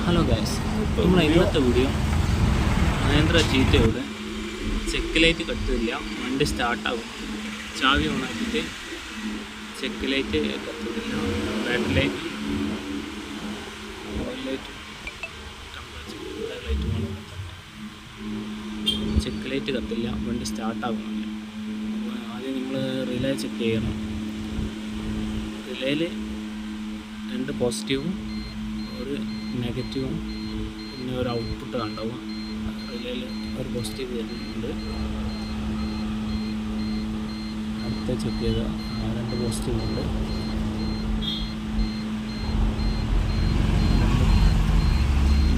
Hello guys, നമ്മളെ ഇന്നത്തെ video Mahindra ചീറ്റയുടെ ചെക്ക് ലൈറ്റ് കത്തുന്നില്ല, വണ്ടി സ്റ്റാർട്ടാകും. ചാവി ഓണാക്കിയിട്ട് ചെക്ക് ലൈറ്റ് കത്തുന്നില്ല, battery light oil light light വേണം. ചെക്ക് ലൈറ്റ് കത്തില്ല, വണ്ടി സ്റ്റാർട്ടാകുന്നില്ല. ആദ്യം നമ്മൾ റിലേ ചെക്ക് ചെയ്യണം. റിലേയിൽ 2 പോസിറ്റീവും ഒരു നെഗറ്റീവും പിന്നെ ഒരു ഔട്ട്പുട്ട് ഉണ്ടാവും. റിലേയിൽ ഒരു പോസിറ്റീവ് വരുന്നുണ്ട്. അടുത്ത ചെക്ക് ചെയ്ത 2 പോസിറ്റീവ് ഉണ്ട്.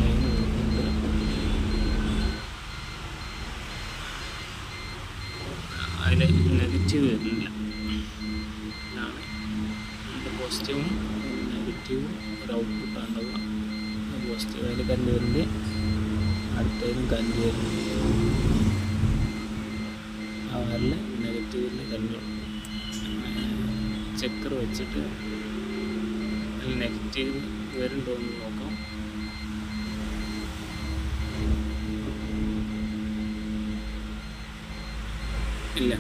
ലൈൻ വരുന്നുണ്ട്. അതിൽ നെഗറ്റീവ് വരുന്നില്ല. ഇതാണ് 2 പോസിറ്റീവും നെഗറ്റീവും ഒരു ഔട്ട്പുട്ട് ഉണ്ടാവുക. പോസിറ്റീവ് അതിൽ കറണ്ട് വരുന്നുണ്ട്, അടുത്തതിലും കറണ്ട് വരുന്നുണ്ട്. ആ വരൽ നെഗറ്റീവിൽ കറണ്ട് ചെക്കർ വെച്ചിട്ട് അതിൽ നെഗറ്റീവ് വരുന്നുണ്ടോ എന്ന് നോക്കാം. ഇല്ല,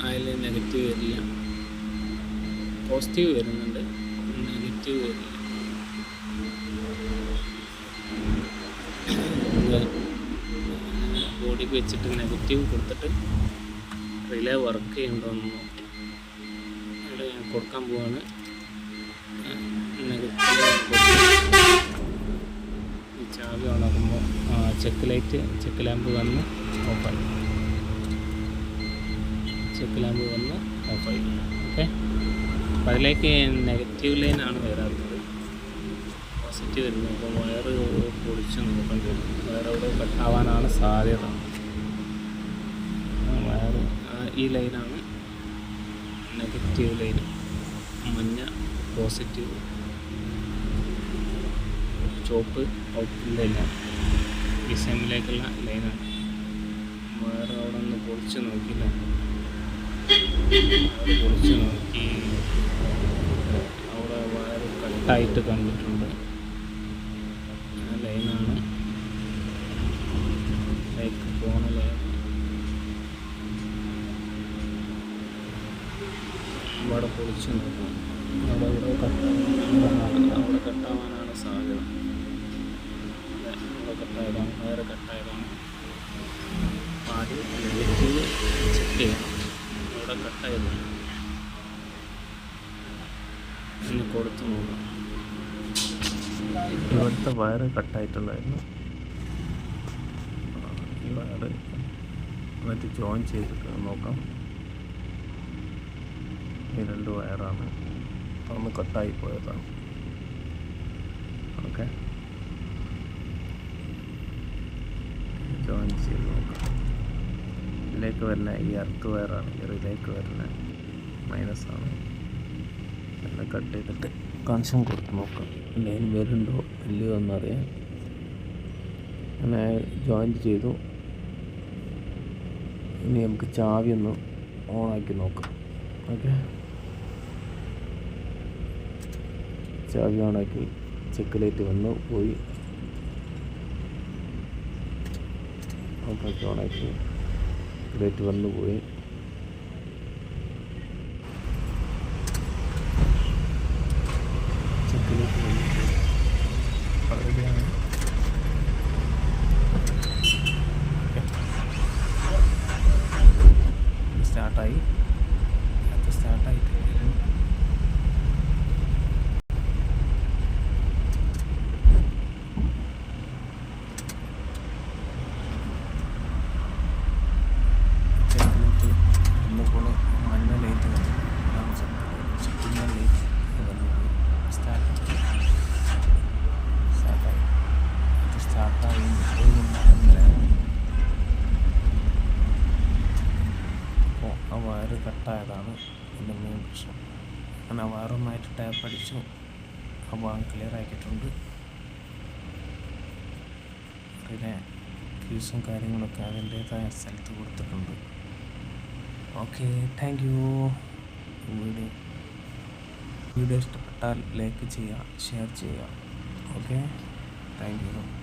അതിൽ നെഗറ്റീവ് വരില്ല. പോസിറ്റീവ് വരുന്നുണ്ട്, നെഗറ്റീവ് വരില്ല. ബോഡിക്ക് വെച്ചിട്ട് നെഗറ്റീവ് കൊടുത്തിട്ട് റിലേ വർക്ക് ചെയ്യുന്നുണ്ടോയെന്ന് നോക്കാം. ഇവിടെ ഞാൻ കൊടുക്കാൻ പോവാണ്. നെഗറ്റീവ് ഈ ചാവി ഓണാക്കുമ്പോൾ ചെക്ക് ലാമ്പ് വന്ന് ഓഫായി. ചെക്ക് ലാമ്പ് വന്ന് ഓഫായി. ഓക്കെ, അപ്പം അതിലേക്ക് നെഗറ്റീവ് ലൈനാണ് വരാത്തത്, പോസിറ്റീവ് വരുന്നത്. അപ്പോൾ വയറ് പൊളിച്ച് നോക്കേണ്ടി വരും. വയറവിടെ കട്ടാവാനാണ് സാധ്യത. വയറ് ഈ ലൈനാണ് നെഗറ്റീവ് ലൈൻ, മഞ്ഞ പോസിറ്റീവ്, ചോപ്പ് ഔട്ട്പുട്ട് ലൈനാണ്. ഈ സെമ്മിലേക്കുള്ള ലൈനാണ്. വയറ് അവിടെ ഒന്ന് പൊളിച്ച് നോക്കിയില്ല, പൊളിച്ച് നോക്കി അവിടെ വയറ് കട്ടായിട്ട് കണ്ടിട്ടുണ്ട്. ലൈനാണ് ലൈക്ക് പോണ ലൈൻ. അവിടെ പൊളിച്ച് നോക്കണം. അവിടെ കട്ടാവാനാണ് സാധ്യത. അവിടെ കട്ടായതാണ്, വയറ് കട്ടായതാണ്. ആദ്യം നെഗറ്റീവ് ചെക്ക് ചെയ്യണം. അവിടെ കട്ടായതാണ്, ഇനി കൊടുത്ത് നോക്കാം. ഇവിടുത്തെ വയറ് കട്ടായിട്ടുണ്ടായിരുന്നു. ഈ വയറ് എന്നിട്ട് ജോയിൻ ചെയ്തിട്ട് നോക്കാം. ഈ 2 വയറാണ്, ഒന്ന് കട്ടായി പോയതാണ്. ഓക്കെ, ജോയിൻ ചെയ്ത് നോക്കാം. ഇതിലേക്ക് വരുന്ന ഈ എർത്ത് വയറാണ്, ഈ റിലേക്ക് വരുന്ന മൈനസാണ്. എല്ലാം കട്ട് ചെയ്തിട്ട് കണക്ഷൻ കൊടുത്ത് നോക്കാം. ലൈൻ വരുന്നുണ്ടോ ഇല്ലയോ എന്നറിയാൻ. അങ്ങനെ ജോയിൻറ്റ് ചെയ്തു. ഇനി നമുക്ക് ചാവി ഒന്ന് ഓണാക്കി നോക്കാം. ഓക്കെ, ചാവി ഓണാക്കി ചെക്ക് ലൈറ്റ് വന്നു പോയി. ഓക്കെ, ഓണാക്കി ലൈറ്റ് വന്നു പോയി. സ്റ്റാർട്ടായി, അത് സ്റ്റാർട്ടായിട്ട് ഒന്നുപോലെ മഞ്ഞ ലൈറ്റ് വന്നു, ചുറ്റുന്ന ലൈറ്റ് വന്നു. സ്റ്റാർട്ടായി അപ്പോൾ ആ വയറ് കട്ടായതാണ് എൻ്റെ മെയിൻ പ്രശ്നം. അങ്ങനെ വയറൊന്നായിട്ട് ടാപ്പ് അടിച്ചു. ആ ഭാഗം ക്ലിയർ ആക്കിയിട്ടുണ്ട്. പിന്നെ ഫ്യൂസും കാര്യങ്ങളൊക്കെ അതിൻ്റേതായ സ്ഥലത്ത് കൊടുത്തിട്ടുണ്ട്. Okay, thank you. വീഡിയോ ഇഷ്ടപ്പെട്ടാൽ ലൈക്ക് ചെയ്യുക, ഷെയർ ചെയ്യുക. ഓക്കെ. Thank you.